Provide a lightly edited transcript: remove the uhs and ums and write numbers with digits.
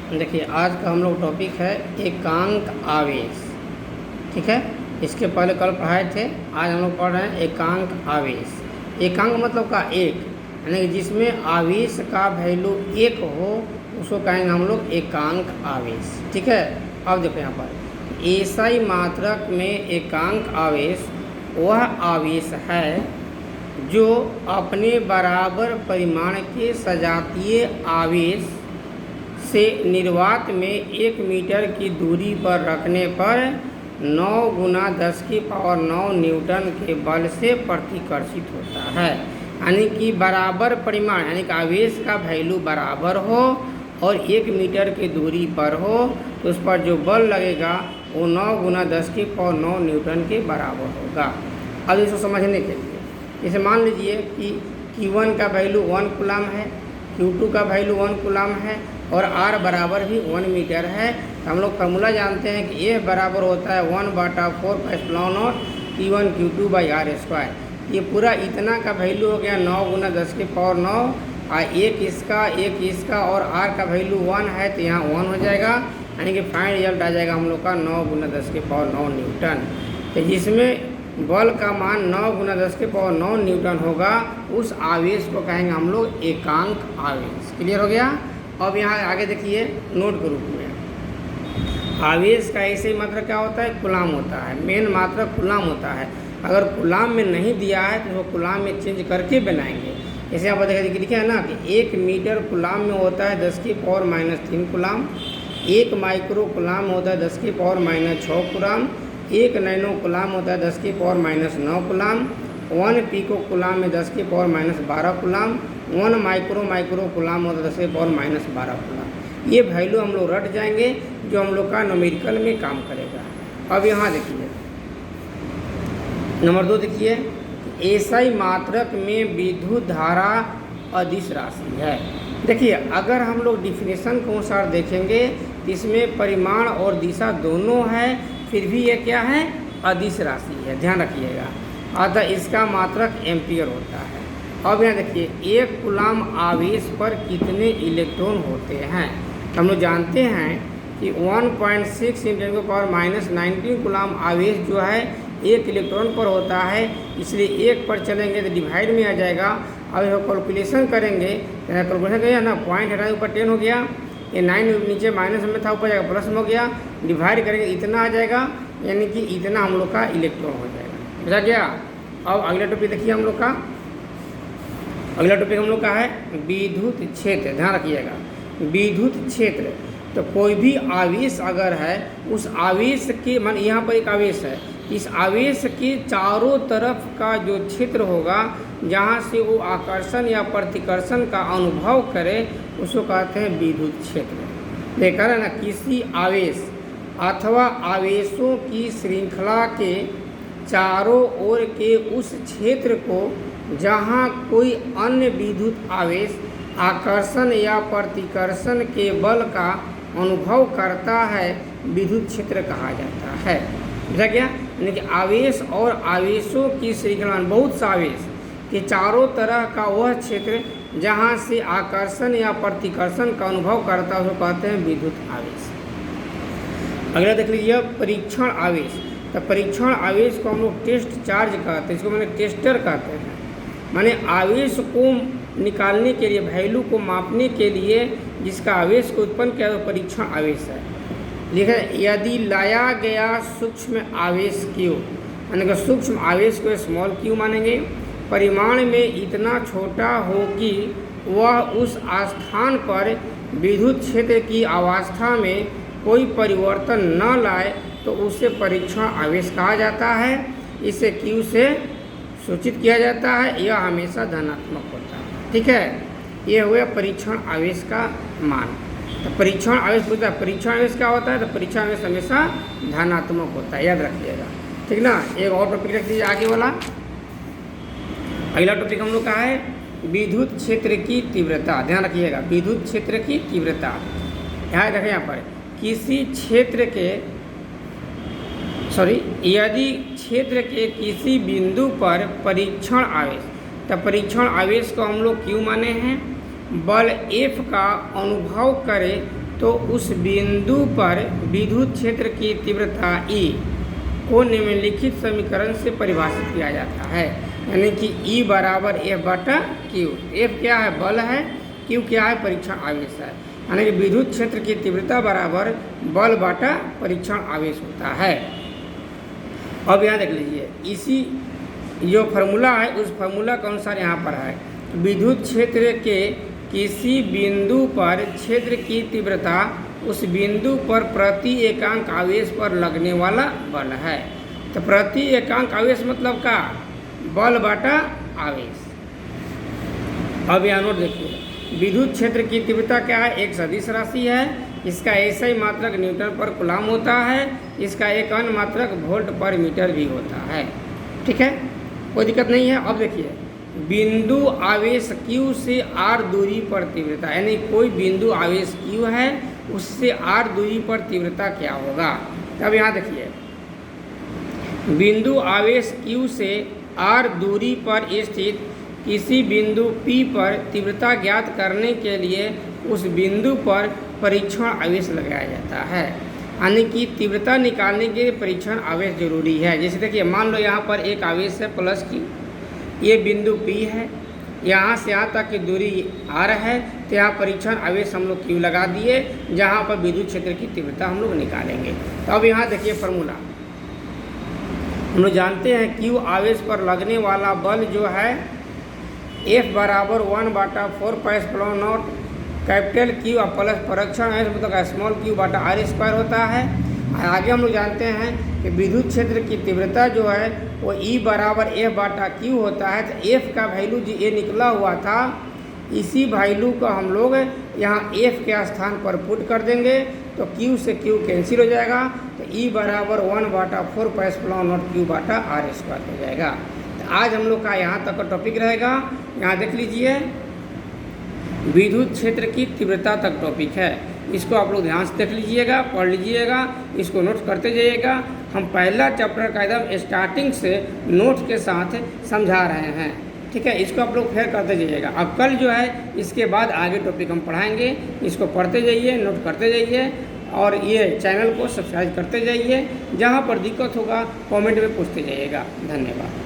देखिए आज का हम लोग टॉपिक है एकांक आवेश। ठीक है, इसके पहले कल पढ़ाए थे, आज हम लोग पढ़ रहे हैं एकांक आवेश। एकांक मतलब का एक, यानी कि जिसमें आवेश का वैल्यू एक हो उसको कहेंगे हम लोग एकांक आवेश। ठीक है, अब देखो यहाँ पर एसआई मात्रक में एकांक आवेश वह आवेश है जो अपने बराबर परिमाण के सजातीय आवेश से निर्वात में 1 मीटर की दूरी पर रखने पर 9 × 10⁹ न्यूटन के बल से प्रतिकर्षित होता है। यानी कि बराबर परिमाण, यानी कि आवेश का वैल्यू बराबर हो और 1 मीटर की दूरी पर हो तो उस पर जो बल लगेगा वो 9 × 10⁹ न्यूटन के बराबर होगा। अब इसको समझने के लिए जैसे मान लीजिए कि Q1 का वैल्यू 1 कूलम है, Q2 का वैल्यू 1 कूलम है और R बराबर भी 1 मीटर है। तो हम लोग फार्मूला जानते हैं कि A बराबर होता है 1/4 Q1 Q2/R²। ये पूरा इतना का वैल्यू हो गया 9 × 10⁹ और एक इसका और R का वैल्यू 1 है तो यहाँ 1 हो जाएगा, यानी कि फाइनल रिजल्ट आ जाएगा हम लोग का 9 × 10⁹ न्यूटन। तो जिसमें बल का मान 9 × 10⁹ न्यूटन होगा उस आवेश को कहेंगे हम लोग एकांक आवेश। क्लियर हो गया। अब यहाँ आगे देखिए नोट के रूप में आवेश का ऐसे ही मात्रक क्या होता है, कूलाम होता है। मेन मात्रक कूलाम होता है। अगर कूलाम में नहीं दिया है तो वो कूलाम में चेंज करके बनाएंगे। जैसे यहाँ पर देखिए लिखे है ना कि 1 मीटर कूलाम में होता है 10⁻³ कूलाम, 1 माइक्रो कूलाम होता है 10⁻6 कूलाम, 1 नैनो कूलाम होता है 10⁻9 कूलाम, 1 पिको कूलाम में 10⁻12 कूलाम, 1 माइक्रो कूलाम होता है 10⁻12 कूलाम। ये वैल्यू हम लोग रट जाएंगे जो हम लोग का न्यूमेरिकल में काम करेगा। अब यहाँ देखिए नंबर 2 देखिए एसआई मात्रक में विद्युत धारा अदिश राशि है। देखिए अगर हम लोग डिफिनेशन के अनुसार देखेंगे तो इसमें परिमाण और दिशा दोनों है, फिर भी ये क्या है, अदिश राशि है, ध्यान रखिएगा। अतः इसका मात्रक एम्पियर होता है। अब यहाँ देखिए 1 कूलाम आवेश पर कितने इलेक्ट्रॉन होते हैं। हम लोग जानते हैं कि 1.6 × 10⁻19 कूलाम आवेश जो है 1 इलेक्ट्रॉन पर होता है, इसलिए 1 पर चलेंगे तो डिवाइड में आ जाएगा। अब यह कैलकुलेशन करेंगे, कैलकुलेशन करिए ना, पॉइंट हटाए ऊपर 10 हो गया, ये 9 नीचे माइनस में था ऊपर जाएगा प्लस में हो गया, डिवाइड करेंगे इतना आ जाएगा, यानी कि इतना हम लोग का इलेक्ट्रॉन हो जाएगा। समझा गया। अब अगला टॉपिक देखिए हम लोग का, अगला टॉपिक हम लोग का है विद्युत क्षेत्र। ध्यान रखिएगा विद्युत क्षेत्र। तो कोई भी आवेश अगर है उस आवेश के मान यहाँ पर एक आवेश है, इस आवेश के चारों तरफ का जो क्षेत्र होगा जहाँ से वो आकर्षण या प्रतिकर्षण का अनुभव करे उसको कहते हैं विद्युत क्षेत्र। देखा है ना, किसी आवेश अथवा आवेशों की श्रृंखला के चारों ओर के उस क्षेत्र को जहाँ कोई अन्य विद्युत आवेश आकर्षण या प्रतिकर्षण के बल का अनुभव करता है विद्युत क्षेत्र कहा जाता है। समझा गया। यानी कि आवेश और आवेशों की श्रृंखला, बहुत सा आवेश के चारों तरह का वह क्षेत्र जहाँ से आकर्षण या प्रतिकर्षण का अनुभव करता है उसको कहते हैं विद्युत आवेश। अगला देख लीजिए परीक्षण आवेश। तो परीक्षण आवेश को हम लोग टेस्ट चार्ज कहते हैं, इसको मैंने टेस्टर कहते हैं। माने आवेश को निकालने के लिए, वैल्यू को मापने के लिए जिसका आवेश को उत्पन्न किया तो परीक्षण आवेश है। लिखा है यदि लाया गया सूक्ष्म आवेश Q, यानी कि सूक्ष्म आवेश को स्मॉल q मानेंगे, परिमाण में इतना छोटा हो कि वह उस स्थान पर विद्युत क्षेत्र की अवस्था में कोई परिवर्तन न लाए तो उसे परीक्षण आवेश कहा जाता है। इसे Q से सूचित किया जाता है, यह हमेशा धनात्मक होता है। ठीक है, ये हुआ परीक्षण आवेश का मान। तो परीक्षण आवेश पूछता है परीक्षण आवेश क्या होता है, तो परीक्षण आवेश हमेशा धनात्मक होता है, याद रखिएगा। ठीक ना। एक और टॉपिक रख दीजिए आगे वाला। अगला टॉपिक हम लोग का है विद्युत क्षेत्र की तीव्रता। ध्यान रखिएगा विद्युत क्षेत्र की तीव्रता। यहाँ देखें, यहाँ पर किसी क्षेत्र के यदि क्षेत्र के किसी बिंदु पर परीक्षण आवेश, तो परीक्षण आवेश को हम लोग क्यों माने हैं, बल F का अनुभव करे तो उस बिंदु पर विद्युत क्षेत्र की तीव्रता E को निम्नलिखित समीकरण से परिभाषित किया जाता है, यानी कि E बराबर F/Q। F क्या है? बल है। Q क्या है? परीक्षण आवेश है। यानी कि विद्युत क्षेत्र की तीव्रता बराबर बल बटा परीक्षण आवेश होता है। अब यहाँ देख लीजिए, इसी जो फार्मूला है उस फार्मूला के अनुसार यहाँ पर है विद्युत क्षेत्र के किसी बिंदु पर क्षेत्र की तीव्रता उस बिंदु पर प्रति एकांक आवेश पर लगने वाला बल है। तो प्रति एकांक आवेश मतलब का? बल बटा आवेश। अब यहाँ नोट देखिए, विद्युत क्षेत्र की तीव्रता क्या है? एक सदिश राशि है। इसका एसआई मात्रक न्यूटन पर कूलम होता है। इसका एक अन्य मात्रक वोल्ट पर मीटर भी होता है। ठीक है, कोई दिक्कत नहीं है। अब देखिए, बिंदु आवेश Q से r दूरी पर तीव्रता, यानी कोई बिंदु आवेश Q है उससे r दूरी पर तीव्रता क्या होगा? तब यहाँ देखिए, बिंदु आवेश Q से r दूरी पर स्थित किसी बिंदु P पर तीव्रता ज्ञात करने के लिए उस बिंदु पर परीक्षण आवेश लगाया जाता है। यानी कि तीव्रता निकालने के लिए परीक्षण आवेश जरूरी है। जैसे देखिए, मान लो यहाँ पर एक आवेश है +Q, ये बिंदु P है, यहाँ से यहाँ तक की दूरी R है, तो यहाँ परीक्षण आवेश हम लोग Q लगा दिए, जहाँ पर विद्युत क्षेत्र की तीव्रता हम लोग निकालेंगे। तो अब यहाँ देखिए फार्मूला, हम लोग जानते हैं Q आवेश पर लगने वाला बल जो है F बराबर 1/4πε0 कैपिटल Q प्लस परीक्षण आवेश मतलब स्मॉल q बटा r² होता है। आगे हम लोग जानते हैं कि विद्युत क्षेत्र की तीव्रता जो है वो E बराबर F/Q होता है। तो F का वैल्यू जो ये निकला हुआ था, इसी वैल्यू को हम लोग यहाँ F के स्थान पर पुट कर देंगे, तो Q से Q कैंसिल हो जाएगा, तो E बराबर 1/4πε0 Q बटा r² हो जाएगा। तो आज हम लोग का यहाँ तक का टॉपिक रहेगा। यहाँ देख लीजिए, विद्युत क्षेत्र की तीव्रता तक टॉपिक है। इसको आप लोग ध्यान से देख लीजिएगा, पढ़ लीजिएगा, इसको नोट करते जाइएगा। हम पहला चैप्टर का एकदम स्टार्टिंग से नोट के साथ समझा रहे हैं। ठीक है, इसको आप लोग फेर करते जाइएगा। अब कल जो है इसके बाद आगे टॉपिक हम पढ़ाएंगे। इसको पढ़ते जाइए, नोट करते जाइए और ये चैनल को सब्सक्राइब करते जाइए। जहाँ पर दिक्कत होगा कमेंट में पूछते जाइएगा। धन्यवाद।